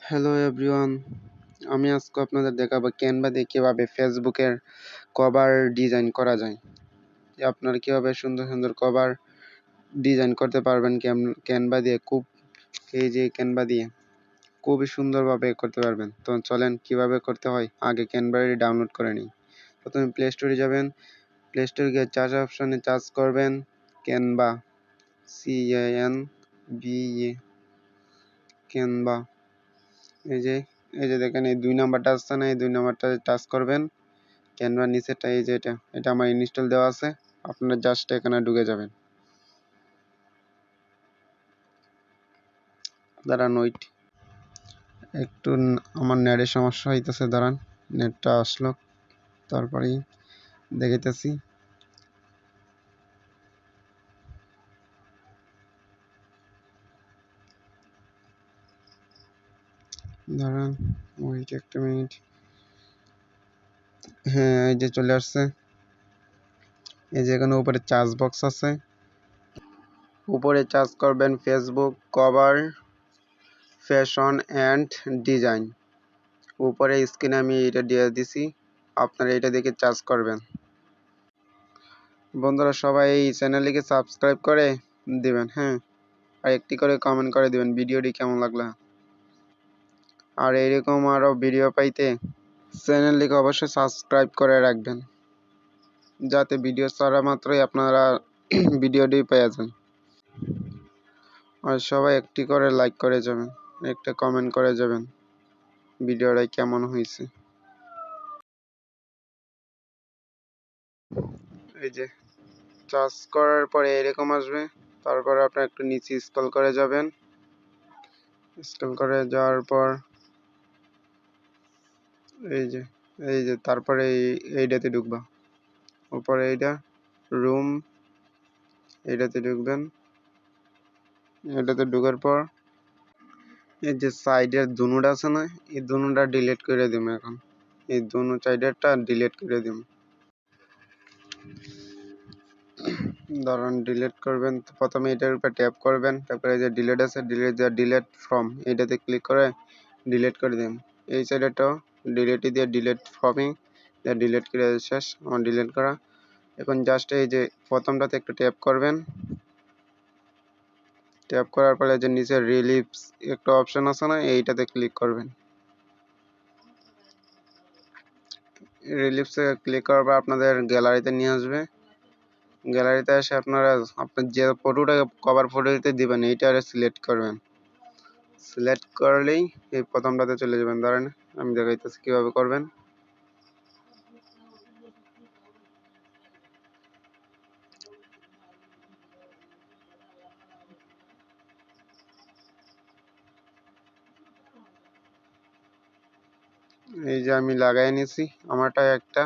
Hello everyone, আমি আজকে আপনাদের দেখাবো ক্যানভা দিয়ে কীভাবে ফেসবুকের কভার ডিজাইন করা যায়। আপনারা কীভাবে সুন্দর সুন্দর কভার ডিজাইন করতে পারবেন ক্যানভা দিয়ে। এই যে ক্যানভা দিয়ে খুবই সুন্দরভাবে করতে পারবেন। তো চলেন কীভাবে করতে হয় আগে ক্যানভাটি ডাউনলোড করে নিই। প্রথমে প্লে স্টোরে যাবেন, প্লে স্টোরে গিয়ে চার্জ অপশানে চার্জ করবেন ক্যানভা, CANVA ক্যানভা। এই যে দেখেন এই 2 নাম্বারটা আসছে না, এই 2 নাম্বারটা টাচ করবেন। ক্যানভার নিচেরটা এই যে এটা আমার ইনস্টল দেওয়া আছে। আপনারা জাস্ট এখানে ঢুকে যাবেন। দাঁড়ান ওয়েট, একটু আমার নেটের সমস্যা হইতেছে, দাঁড়ান নেটটা আসলো তারপরেই দেখাইতেছি। দাঁড়ান ওয়েট একটা মিনিট। হ্যাঁ এই যে চলে আসছে। এই যে এখানে উপরে চার্জ বক্স আছে, উপরে চার্জ করবেন Facebook cover fashion and design. উপরে স্ক্রিনে আমি এটা দিয়ে দিছি, আপনারা এটা দেখে চার্জ করবেন। বন্ধুরা সবাই এই চ্যানেলটিকে সাবস্ক্রাইব করে দিবেন, হ্যাঁ, আর একটি করে কমেন্ট করে দিবেন ভিডিওটি কেমন লাগলো। আর এরকম আরও ভিডিও পাইতে চ্যানেলটিকে অবশ্যই সাবস্ক্রাইব করে রাখবেন, যাতে ভিডিও ছাড়া মাত্রই আপনারা ভিডিওটি পেয়ে যান। আর সবাই একটি করে লাইক করে যাবেন, একটা কমেন্ট করে যাবেন ভিডিওটা কেমন হয়েছে। এই যে চার্জ করার পরে এরকম আসবে, তারপরে আপনার একটু নিচে স্ক্রল করে যাবেন। স্ক্রল করে যাওয়ার পর এই যে তারপরে এইটাতে ঢুকবা, উপরে এইটা রুম, এইটাতে ঢুকবেন। এটাতে ঢোকার পর এই যে সাইডের দুনুটা আছে না, এই দুনুটা ডিলিট করে দিব। এখন এই দুনু সাইডেরটা ডিলিট করে দিব। ধরুন ডিলিট করবেন, প্রথমে এটার উপর ট্যাপ করবেন, তারপরে যে ডিলিট আছে ডিলিট ফ্রম এইটাতে ক্লিক করে ডিলিট করে দিন। এই সাইডেরটাও ডিলিট দিয়ে ডিলিট ফ্রমে ডিলিট করে শেষ আমার ডিলিট করা। এখন জাস্ট এই যে প্রথমটাতে একটু ট্যাপ করবেন, ট্যাপ করার পরে যে নিচে রিলিপস একটা অপশন আছে না, এইটাতে ক্লিক করবেন। রিলিপসে ক্লিক করার পর আপনাদের গ্যালারিতে নিয়ে আসবে। গ্যালারিতে এসে আপনারা আপনার যে ফটোটা কভার ফটোতে দিবেন এইটা সিলেক্ট করবেন। সিলেক্ট করলেই এই প্রথমটাতে চলে যাবেন। ধরেন আমি দেখাইতেছি কীভাবে করবেন। এই যে আমি লাগাই নিয়েছি আমারটা একটা।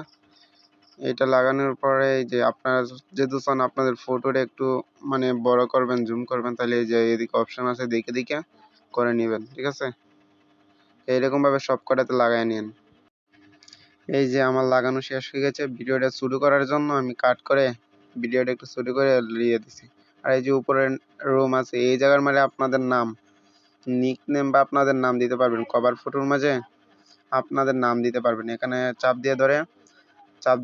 এটা লাগানোর পরে এই যে আপনারা যেহেতু চান আপনাদের ফটোটা একটু মানে বড় করবেন, জুম করবেন, তাহলে এই যে এদিকে অপশন আছে দেখে দেখে করে নেবেন, ঠিক আছে। এইরকমভাবে সব কটাতে লাগাই নিন। এই যে আমার লাগানো শেষ হয়ে গেছে। ভিডিওটা শুরু করার জন্য আমি কাট করে ভিডিওটা একটু শুরু করে দিয়ে দিছি। আর এই যে উপরে রুম আছে, এই জায়গার মানে আপনাদের নাম, নিক নেম বা আপনাদের নাম দিতে পারবেন। কভার ফটোর মাঝে আপনাদের নাম দিতে পারবেন। এখানে চাপ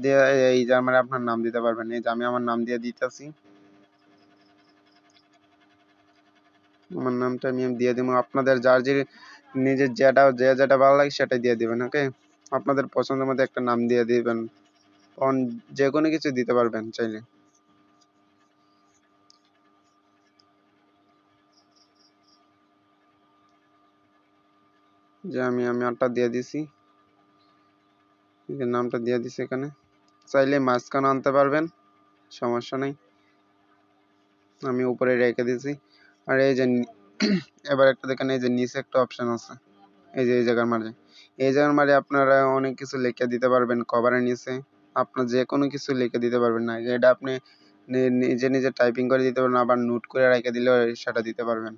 দিয়ে এই জায়গার মানে আপনার নাম দিতে পারবেন। এই যে আমি আমার নাম দিয়ে দিতেছি, আমার নামটা আমি দিয়ে দিব। আপনাদের যার যে নিজের যেটা ভালো লাগে সেটাই দিয়ে দিবেন। ওকে, আপনাদের পছন্দের মধ্যে একটা নাম দিয়ে দিবেন, যে কোনো কিছু দিতে পারবেন চাইলে। যে আমি আমারটা দিয়ে দিছি, নামটা দিয়ে দিছি। এখানে চাইলে মাঝখানে আনতে পারবেন, সমস্যা নেই, আমি উপরে রেখে দিছি। আর এই যে এবার একটা দেখেন, এই যে নিচে একটা অপশন আছে, এই যে এই জায়গার মাঝে আপনারা অনেক কিছু লিখে দিতে পারবেন। কভারের নিচে আপনার যে কোনো কিছু লিখে দিতে পারবেন। না এটা আপনি নিজে নিজে টাইপিং করে দিতে পারবেন, আবার নোট করে রেখে দিলেও সেটা দিতে পারবেন।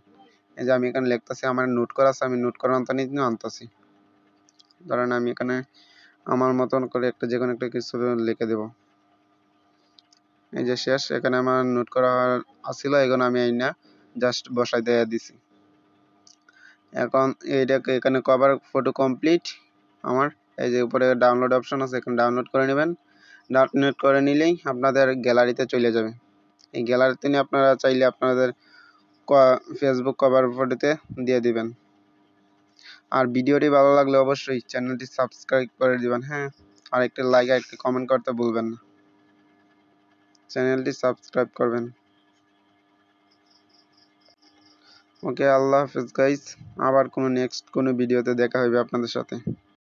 এই যে আমি এখানে লিখতেছি, আমার নোট করা আছে, আমি নোট করা আনতেছি। ধরেন আমি এখানে আমার মতন করে একটা যে কোনো একটা কিছু লিখে দেব। এই যে শেষ, এখানে আমার নোট করা আসছিল, এখন আমি এই না জাস্ট বসাই দিয়ে দিছি। এখন এইটাকে এখানে কভার ফটো কমপ্লিট আমার এই যে উপরে ডাউনলোড অপশন আছে, এখানে ডাউনলোড করে নেবেন। ডাউনলোড করে নিলেই আপনাদের গ্যালারিতে চলে যাবে। এই গ্যালারিতে নিয়ে আপনারা চাইলে আপনাদের ফেসবুক কভার ফটোতে দিয়ে দিবেন। আর ভিডিওটি ভালো লাগলে অবশ্যই চ্যানেলটি সাবস্ক্রাইব করে দিবেন। হ্যাঁ, আর একটি লাইক আর একটি কমেন্ট করতে ভুলবেন না। চ্যানেলটি সাবস্ক্রাইব করবেন। ওকে, আল্লাহ হাফেজ গাইস। আবার নেক্সট কোনো ভিডিওতে দেখা হবে আপনাদের সাথে।